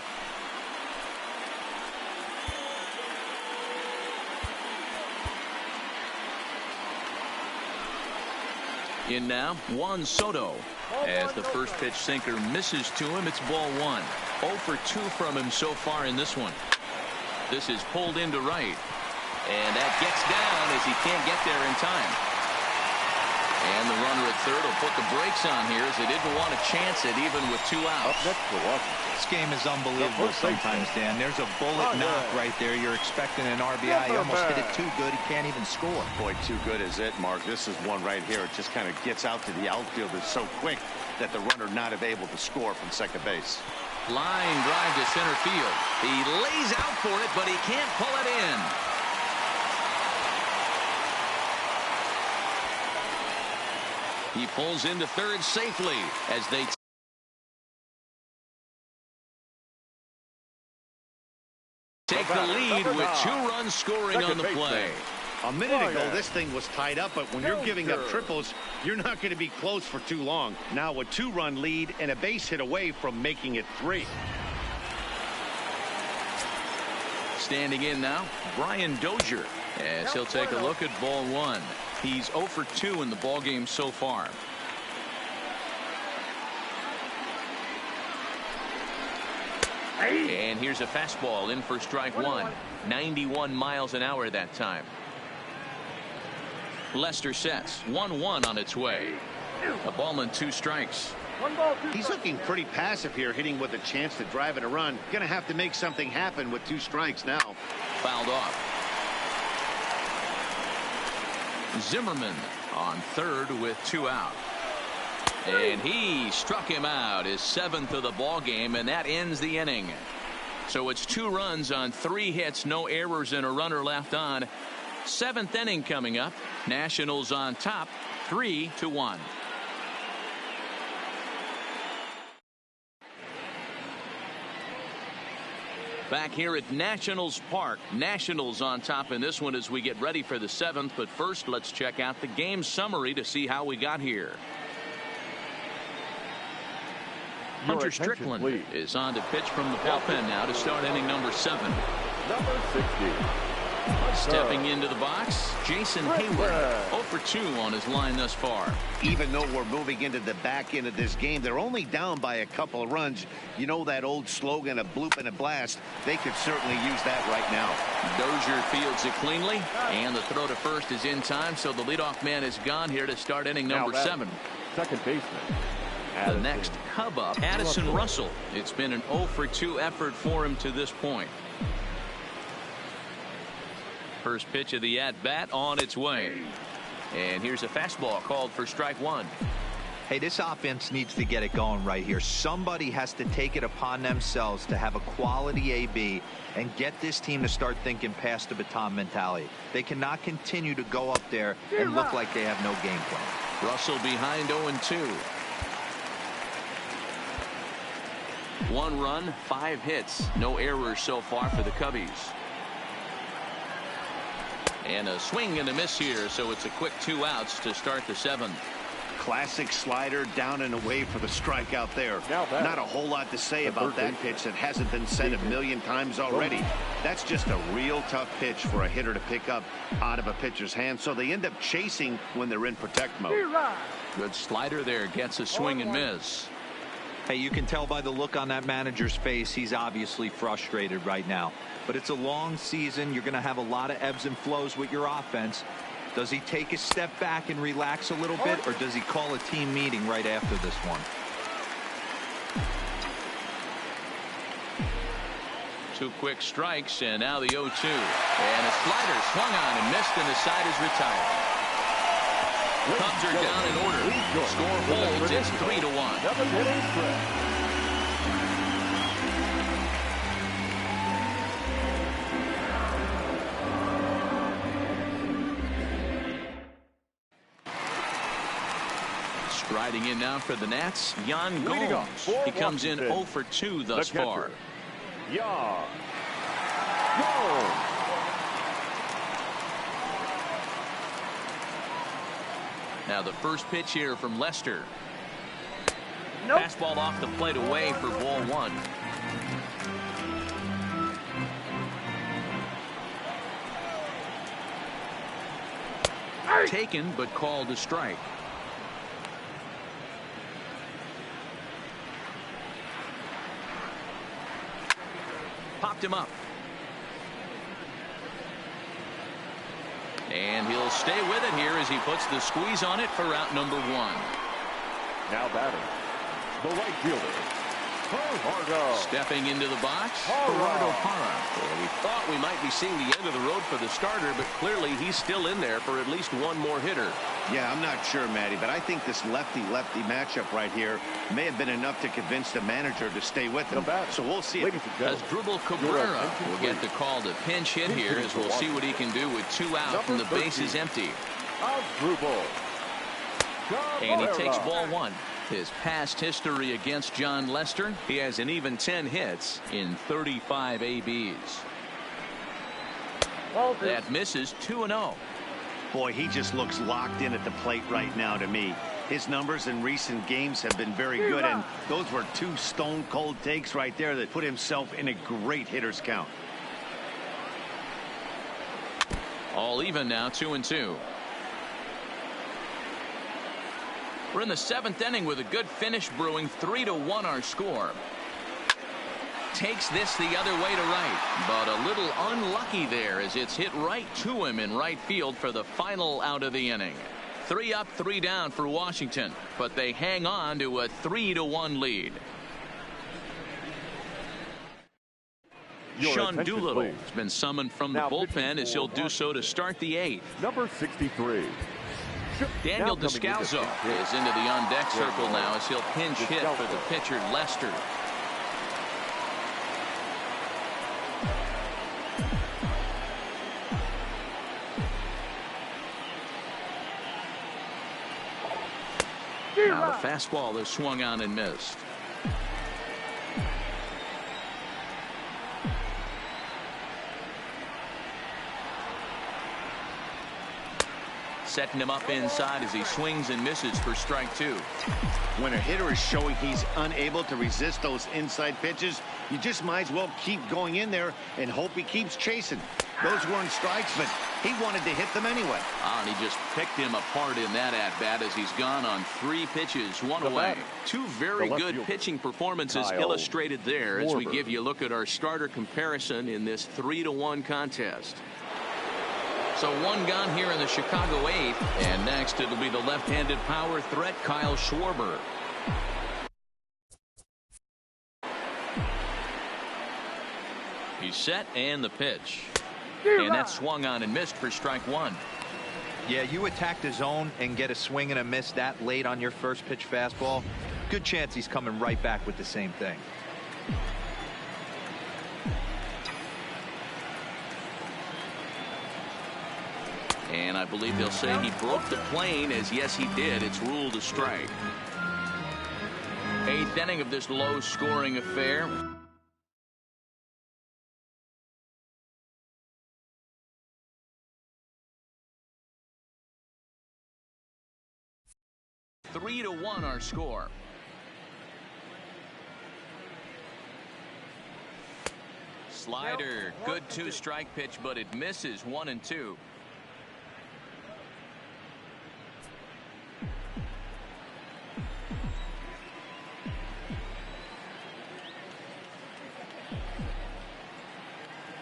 In now, Juan Soto. As the first pitch sinker misses to him, it's ball 1. 0 for 2 from him so far in this one. This is pulled into right. And that gets down as he can't get there in time. And the runner at third will put the brakes on here as they didn't want to chance it even with 2 outs. Up next for Washington. This game is unbelievable sometimes, Dan. There's a bullet knock right there. You're expecting an RBI. He almost hit it too good. He can't even score. Boy, too good is it, Mark. This is one right here. It just kind of gets out to the outfielder so quick that the runner not able to score from second base. Line drive to center field. He lays out for it, but he can't pull it in. He pulls into third safely as they take the lead with 2 runs scoring on the play. A minute ago, this thing was tied up, but when you're giving up triples, you're not going to be close for too long. Now a 2-run lead and a base hit away from making it 3. Standing in now, Brian Dozier, as he'll take a look at ball 1. He's 0 for 2 in the ballgame so far. And here's a fastball in for strike 1. 91 miles an hour that time. Lester sets 1-1 on its way. A ball and 2 strikes. He's looking pretty passive here, hitting with a chance to drive in a run. Gonna have to make something happen with 2 strikes now. Fouled off. Zimmerman on third with 2 out. And he struck him out, his 7th of the ball game, and that ends the inning. So it's 2 runs on 3 hits, no errors, and a runner left on. 7th inning coming up. Nationals on top, 3-1. Back here at Nationals Park. Nationals on top in this one as we get ready for the 7th. But first, let's check out the game summary to see how we got here. Hunter Strickland is on to pitch from the bullpen now to start inning number 7. Number 60. Stepping into the box, Jason Hayward. 0 for 2 on his line thus far. Even though we're moving into the back end of this game, they're only down by a couple of runs. You know that old slogan, a bloop and a blast. They could certainly use that right now. Dozier fields it cleanly, and the throw to first is in time, so the leadoff man is gone here to start inning number 7. Second baseman. The next Cub up, Addison Russell. It's been an 0 for 2 effort for him to this point. First pitch of the at-bat on its way. And here's a fastball called for strike one. Hey, this offense needs to get it going right here. Somebody has to take it upon themselves to have a quality AB and get this team to start thinking past the baton mentality. They cannot continue to go up there and look like they have no game plan. Russell behind 0-2. 1 run, 5 hits. No errors so far for the Cubbies. And a swing and a miss here, so it's a quick 2 outs to start the 7th. Classic slider down and away for the strikeout there. Not a whole lot to say about that pitch that hasn't been said a million times already. That's just a real tough pitch for a hitter to pick up out of a pitcher's hand, so they end up chasing when they're in protect mode. Good slider there, gets a swing and miss. Hey, you can tell by the look on that manager's face, he's obviously frustrated right now. But it's a long season. You're going to have a lot of ebbs and flows with your offense. Does he take a step back and relax a little bit, or does he call a team meeting right after this one? 2 quick strikes, and now the 0-2. And a slider swung on and missed, and the side is retired. Cubs are down in order. Score holds. It's 3-1. Striding in now for the Nats, Yan Gomes. He comes in 0 for 2 thus far. Yan Gomes. Now the first pitch here from Lester. Fastball off the plate away for ball 1. Taken but called a strike. Popped him up. And he'll stay with it here as he puts the squeeze on it for out number 1. Now batting, the right fielder, Gerardo. Stepping into the box, Gerardo Parra. Well, we thought we might be seeing the end of the road for the starter, but clearly he's still in there for at least one more hitter. Yeah, I'm not sure, Matty, but I think this lefty-lefty matchup right here may have been enough to convince the manager to stay with him. So we'll see. As Drupal Cabrera will get the call to pinch hit here, as we'll see what he can do with 2 out and the bases empty. And he takes ball 1. His past history against John Lester, he has an even 10 hits in 35 ABs. That misses 2-0. Boy, he just looks locked in at the plate right now to me. His numbers in recent games have been very good, and those were 2 stone-cold takes right there that put himself in a great hitter's count. All even now, 2-2. We're in the 7th inning with a good finish brewing. 3-1 our score. Takes this the other way to right, but a little unlucky there as it's hit right to him in right field for the final out of the inning. 3 up, 3 down for Washington, but they hang on to a 3-1 lead. Sean Doolittle has been summoned from the bullpen as he'll do so to start the 8th. Number 63. Daniel Descalzo is into the on-deck circle now as he'll pinch hit for the pitcher Lester. Now the fastball is swung on and missed. Setting him up inside as he swings and misses for strike 2. When a hitter is showing he's unable to resist those inside pitches, you just might as well keep going in there and hope he keeps chasing. Those weren't strikes, but he wanted to hit them anyway. And he just picked him apart in that at-bat as he's gone on 3 pitches, 1 away. 2 very good pitching performances illustrated there as we give you a look at our starter comparison in this 3-1 contest. So 1 gone here in the Chicago 8th, and next it'll be the left-handed power threat Kyle Schwarber. He's set, and the pitch. And that swung on and missed for strike one. Yeah, you attack the zone and get a swing and a miss that late on your first pitch fastball. Good chance he's coming right back with the same thing. And I believe they'll say he broke the plane, as yes he did. It's ruled a strike. 8th inning of this low-scoring affair. Three to 1 our score. Slider, good 2-strike pitch, but it misses 1-2.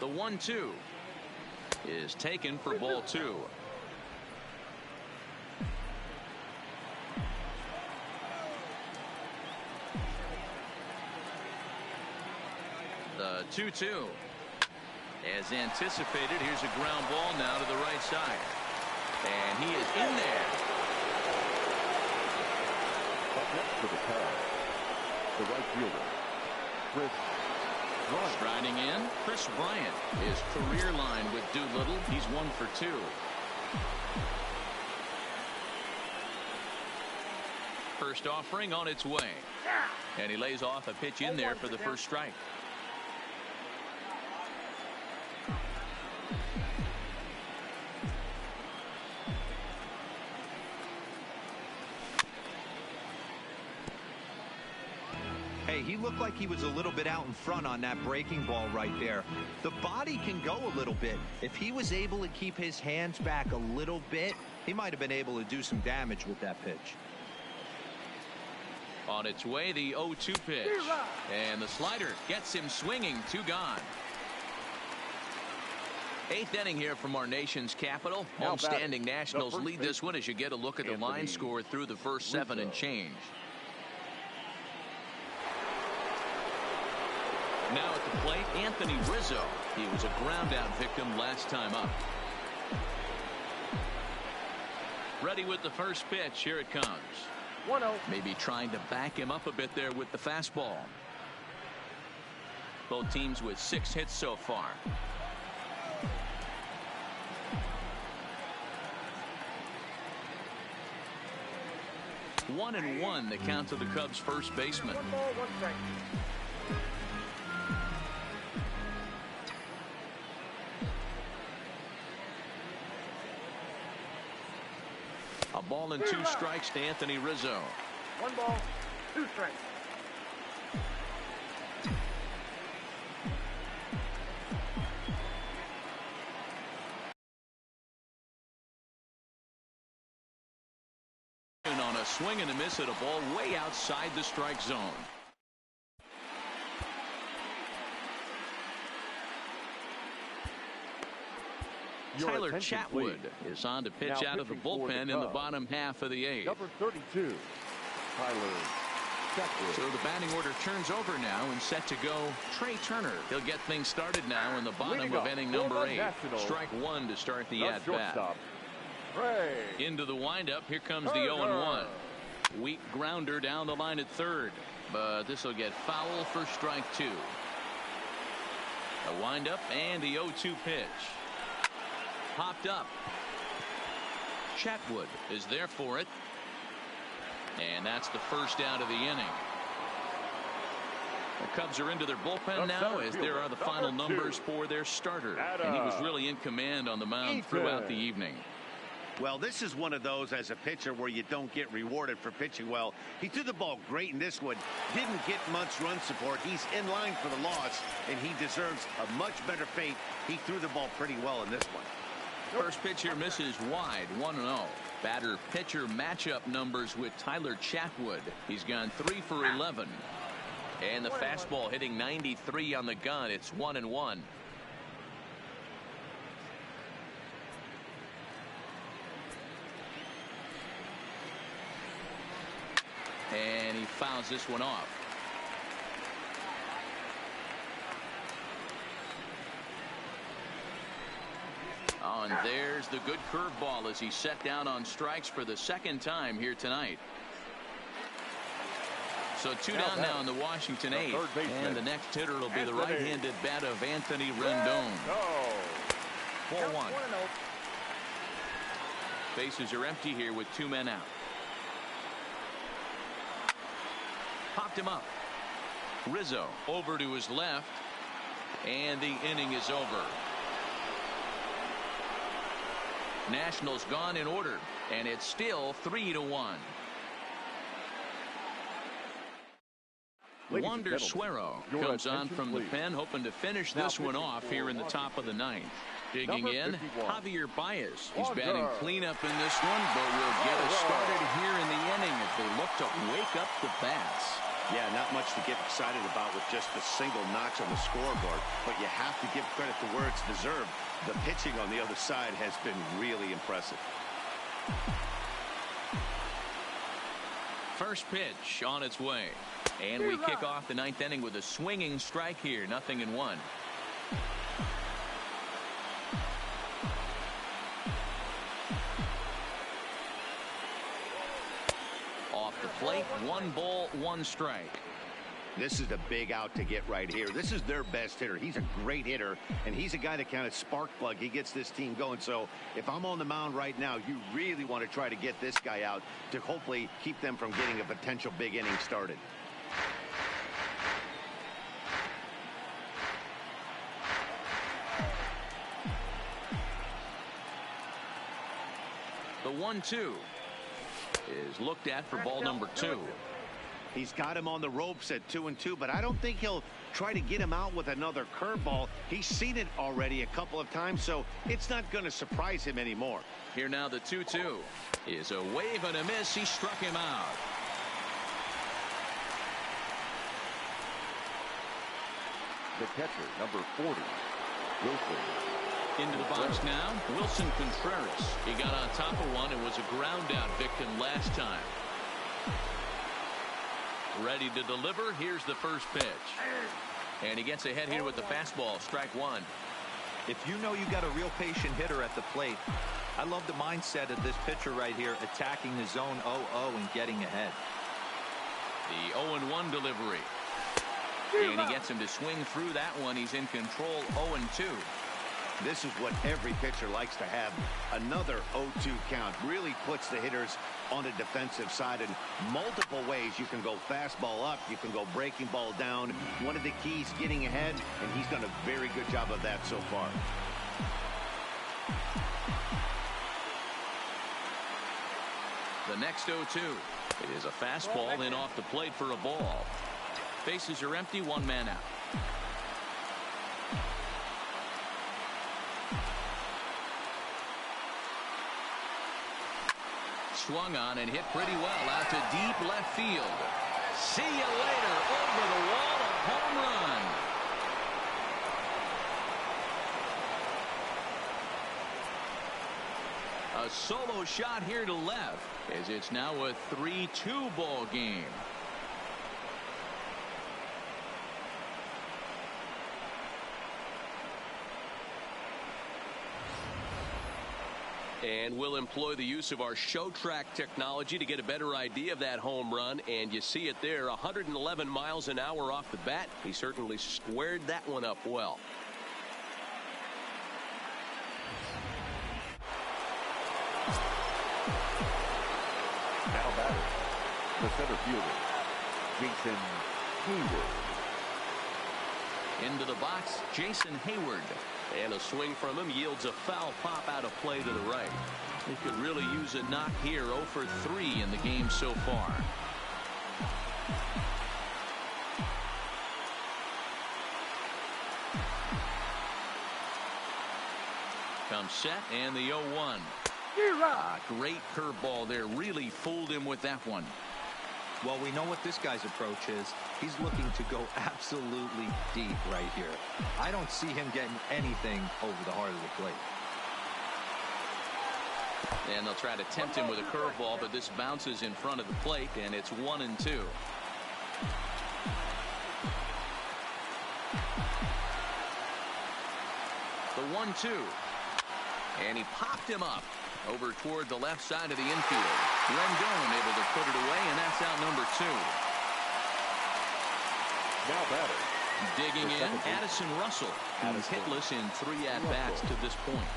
The 1-2 is taken for ball 2. The 2-2. As anticipated, here's a ground ball now to the right side. And he is in there. Up next for the Cubs, the right fielder, Chris Bryant. Striding in, Chris Bryant. His career line with Doolittle, he's 1 for 2. First offering on its way. And he lays off a pitch in there for the first strike. He looked like he was a little bit out in front on that breaking ball right there. The body can go a little bit. If he was able to keep his hands back a little bit, he might have been able to do some damage with that pitch. On its way, the 0-2 pitch. And the slider gets him swinging. 2 gone. 8th inning here from our nation's capital. Homestanding Nationals lead this one as you get a look at the line score through the first 7 and change. Now at the plate, Anthony Rizzo. He was a ground out victim last time up. Ready with the first pitch. Here it comes. 1-0. Maybe trying to back him up a bit there with the fastball. Both teams with 6 hits so far. One and one the count to the Cubs first baseman. 1 ball, 1 strike. A ball and 2 strikes to Anthony Rizzo. 1 ball, 2 strikes. On a swing and a miss at a ball way outside the strike zone. Tyler Chatwood is on to pitch out of the bullpen in the bottom half of the 8th. Number 32, Tyler Chatwood. So the batting order turns over now and set to go Trey Turner. He'll get things started now in the bottom of inning number 8. Strike 1 to start the at-bat. Into the windup. Here comes the 0-1. Weak grounder down the line at third. But this will get foul for strike 2. A windup and the 0-2 pitch. Popped up. Chatwood is there for it. And that's the first out of the inning. The Cubs are into their bullpen now as there are the final numbers for their starter. And he was really in command on the mound throughout the evening. Well, this is one of those as a pitcher where you don't get rewarded for pitching well. He threw the ball great in this one. Didn't get much run support. He's in line for the loss, and he deserves a much better fate. He threw the ball pretty well in this one. First pitch here misses wide. 1-0. Batter pitcher matchup numbers with Tyler Chatwood. He's gone 3 for 11. And the fastball hitting 93 on the gun. It's 1-1. And he fouls this one off. Oh, and there's the good curveball as he's set down on strikes for the second time here tonight. So two down now in the Washington eighth. And the next hitter will be the right-handed bat of Anthony Rendon. Ball one. Bases are empty here with 2 men out. Popped him up. Rizzo over to his left. And the inning is over. Nationals gone in order. And it's still 3-1. Wander Suero comes on from the pen, hoping to finish this one off here in the top of the ninth. Digging in, Javier Baez. He's batting cleanup in this one, but will get us started here in the inning as they look to wake up the bats. Yeah, not much to get excited about with just the single notch on the scoreboard, but you have to give credit to where it's deserved. The pitching on the other side has been really impressive. First pitch on its way. And we kick off the ninth inning with a swinging strike here. 0-1. Off the plate, 1 ball, 1 strike. This is the big out to get right here. This is their best hitter. He's a great hitter, and he's a guy that kind of spark plug. He gets this team going. So if I'm on the mound right now, you really want to try to get this guy out to hopefully keep them from getting a potential big inning started. The 1-2 is looked at for ball number 2. He's got him on the ropes at 2-2, but I don't think he'll try to get him out with another curveball. He's seen it already a couple of times, so it's not going to surprise him anymore. Here now the 2-2 is a wave and a miss. He struck him out. The catcher, number 40, Wilson. Into the box now, Wilson Contreras. He got on top of one and was a ground out victim last time. Ready to deliver. Here's the first pitch. And he gets ahead here with the fastball. Strike 1. If you know you got a real patient hitter at the plate, I love the mindset of this pitcher right here, attacking the zone 0-0 and getting ahead. The 0-1 delivery. And he gets him to swing through that one. He's in control. 0-2. This is what every pitcher likes to have. Another 0-2 count really puts the hitters on the defensive side in multiple ways. You can go fastball up. You can go breaking ball down. One of the keys, getting ahead, and he's done a very good job of that so far. The next 0-2. It is a fastball in off the plate for a ball. Bases are empty. 1 man out. Swung on and hit pretty well out to deep left field. See you later. Over the wall, a home run. A solo shot here to left as it's now a 3-2 ball game. And we'll employ the use of our show track technology to get a better idea of that home run. And you see it there, 111 miles an hour off the bat. He certainly squared that one up well. Now batting, the center fielder, Jason Hayward. Into the box, Jason Hayward. And a swing from him yields a foul pop out of play to the right. He could really use a knock here. 0 for 3 in the game so far. Comes set and the 0-1. Great curveball there. Really fooled him with that one. Well, we know what this guy's approach is. He's looking to go absolutely deep right here. I don't see him getting anything over the heart of the plate. And they'll try to tempt him with a curveball, but this bounces in front of the plate, and it's 1-2. The 1-2. And he popped him up over toward the left side of the infield. Rendon able to put it away, and that's out number 2. Now batter. Digging in, Addison Russell. He's hitless in 3 at-bats to this point.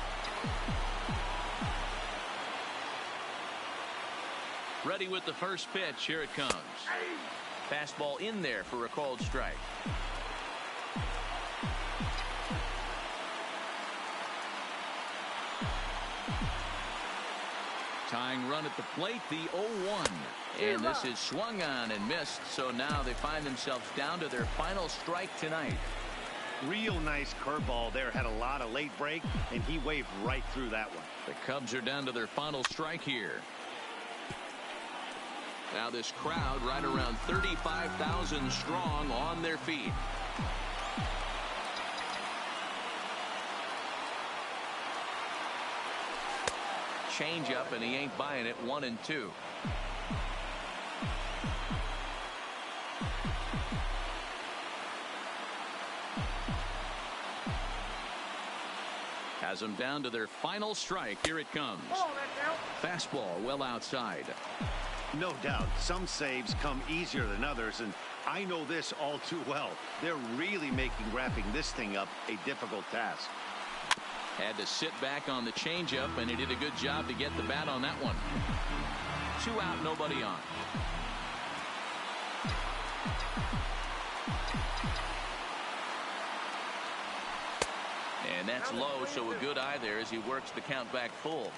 Ready with the first pitch. Here it comes. Fastball in there for a called strike. Tying run at the plate, the 0-1. And this is swung on and missed, so now they find themselves down to their final strike tonight. Real nice curveball there. Had a lot of late break, and he waved right through that one. The Cubs are down to their final strike here. Now this crowd right around 35,000 strong on their feet. Change up, and he ain't buying it. 1-2. Has them down to their final strike. Here it comes. Fastball well outside. No doubt some saves come easier than others, and I know this all too well. They're really making wrapping this thing up a difficult task. Had to sit back on the changeup, and he did a good job to get the bat on that one. 2 out, nobody on. And that's low, so a good eye there as he works the count back full.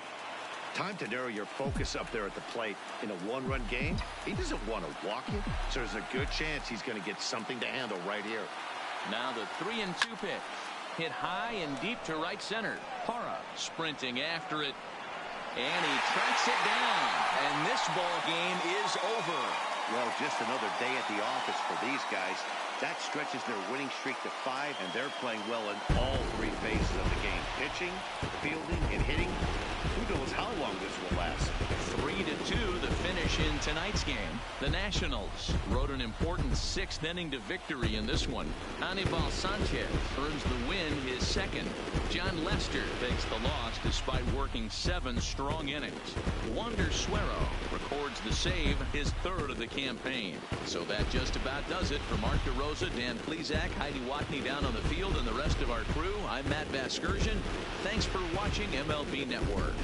Time to narrow your focus up there at the plate. In a 1-run game, he doesn't want to walk you, so there's a good chance he's going to get something to handle right here. Now the 3-2 pitch. Hit high and deep to right center. Parra sprinting after it, and he tracks it down. And this ball game is over. Well, just another day at the office for these guys. That stretches their winning streak to 5, and they're playing well in all 3 phases of the game. Pitching, fielding, and hitting. Who knows how long this will last. 3-2 the finish in tonight's game. The Nationals rode an important 6th inning to victory in this one. Anibal Sanchez earns the win, his 2nd. John Lester takes the loss despite working 7 strong innings. Wander Suero records the save, his 3rd of the campaign. So that just about does it. For Mark DeRosa, Dan Plesac, Heidi Watney down on the field, and the rest of our crew, I'm Matt Vasgersian. Thanks for watching MLB Network.